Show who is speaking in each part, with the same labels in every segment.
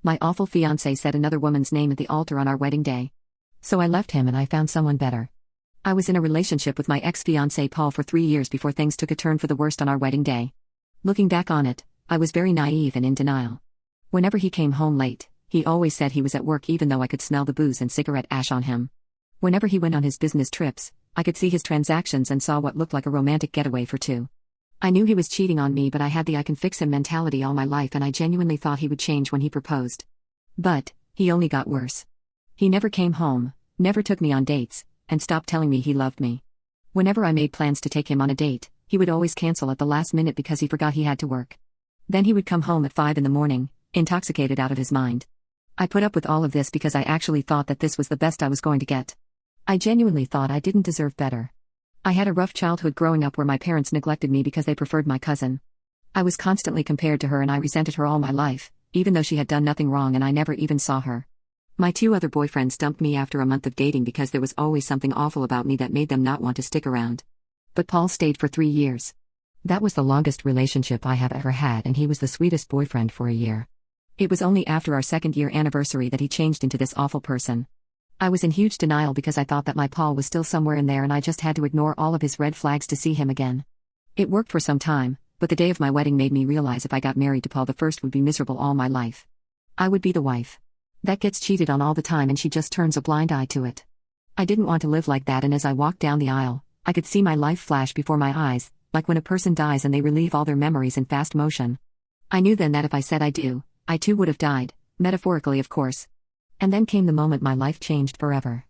Speaker 1: My awful fiance said another woman's name at the altar on our wedding day. So I left him and I found someone better. I was in a relationship with my ex-fiancé Paul for 3 years before things took a turn for the worst on our wedding day. Looking back on it, I was very naive and in denial. Whenever he came home late, he always said he was at work even though I could smell the booze and cigarette ash on him. Whenever he went on his business trips, I could see his transactions and saw what looked like a romantic getaway for two. I knew he was cheating on me, but I had the I can fix him mentality all my life and I genuinely thought he would change when he proposed. But he only got worse. He never came home, never took me on dates, and stopped telling me he loved me. Whenever I made plans to take him on a date, he would always cancel at the last minute because he forgot he had to work. Then he would come home at 5 in the morning, intoxicated out of his mind. I put up with all of this because I actually thought that this was the best I was going to get. I genuinely thought I didn't deserve better. I had a rough childhood growing up where my parents neglected me because they preferred my cousin. I was constantly compared to her and I resented her all my life, even though she had done nothing wrong and I never even saw her. My 2 other boyfriends dumped me after a month of dating because there was always something awful about me that made them not want to stick around. But Paul stayed for 3 years. That was the longest relationship I have ever had and he was the sweetest boyfriend for a year. It was only after our 2nd year anniversary that he changed into this awful person. I was in huge denial because I thought that my Paul was still somewhere in there and I just had to ignore all of his red flags to see him again. It worked for some time, but the day of my wedding made me realize if I got married to Paul the first would be miserable all my life. I would be the wife that gets cheated on all the time and she just turns a blind eye to it. I didn't want to live like that, and as I walked down the aisle, I could see my life flash before my eyes, like when a person dies and they relive all their memories in fast motion. I knew then that if I said I do, I too would have died, metaphorically of course. And then came the moment my life changed forever.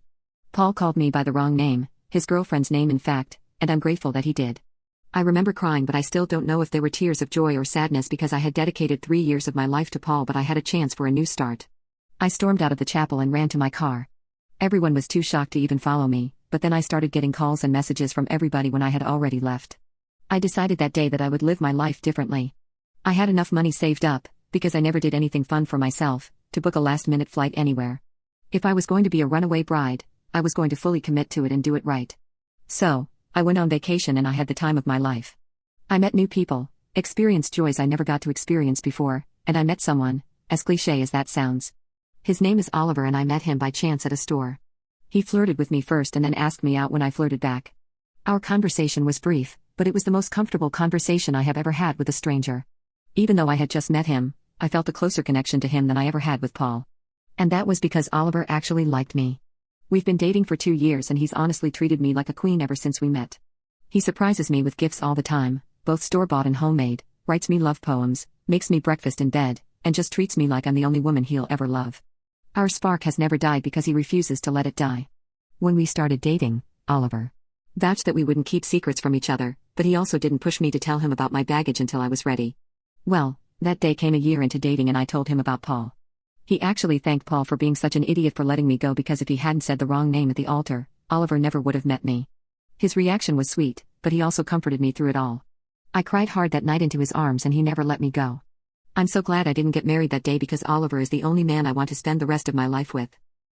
Speaker 1: Paul called me by the wrong name, his girlfriend's name in fact, and I'm grateful that he did. I remember crying, but I still don't know if they were tears of joy or sadness because I had dedicated 3 years of my life to Paul, but I had a chance for a new start. I stormed out of the chapel and ran to my car. Everyone was too shocked to even follow me, but then I started getting calls and messages from everybody when I had already left. I decided that day that I would live my life differently. I had enough money saved up, because I never did anything fun for myself, to book a last-minute flight anywhere. If I was going to be a runaway bride, I was going to fully commit to it and do it right. So, I went on vacation and I had the time of my life. I met new people, experienced joys I never got to experience before, and I met someone, as cliché as that sounds. His name is Oliver and I met him by chance at a store. He flirted with me first and then asked me out when I flirted back. Our conversation was brief, but it was the most comfortable conversation I have ever had with a stranger. Even though I had just met him, I felt a closer connection to him than I ever had with Paul. And that was because Oliver actually liked me. We've been dating for 2 years and he's honestly treated me like a queen ever since we met. He surprises me with gifts all the time, both store-bought and homemade, writes me love poems, makes me breakfast in bed, and just treats me like I'm the only woman he'll ever love. Our spark has never died because he refuses to let it die. When we started dating, Oliver vouched that we wouldn't keep secrets from each other, but he also didn't push me to tell him about my baggage until I was ready. Well, that day came a year into dating and I told him about Paul. He actually thanked Paul for being such an idiot for letting me go because if he hadn't said the wrong name at the altar, Oliver never would have met me. His reaction was sweet, but he also comforted me through it all. I cried hard that night into his arms and he never let me go. I'm so glad I didn't get married that day because Oliver is the only man I want to spend the rest of my life with.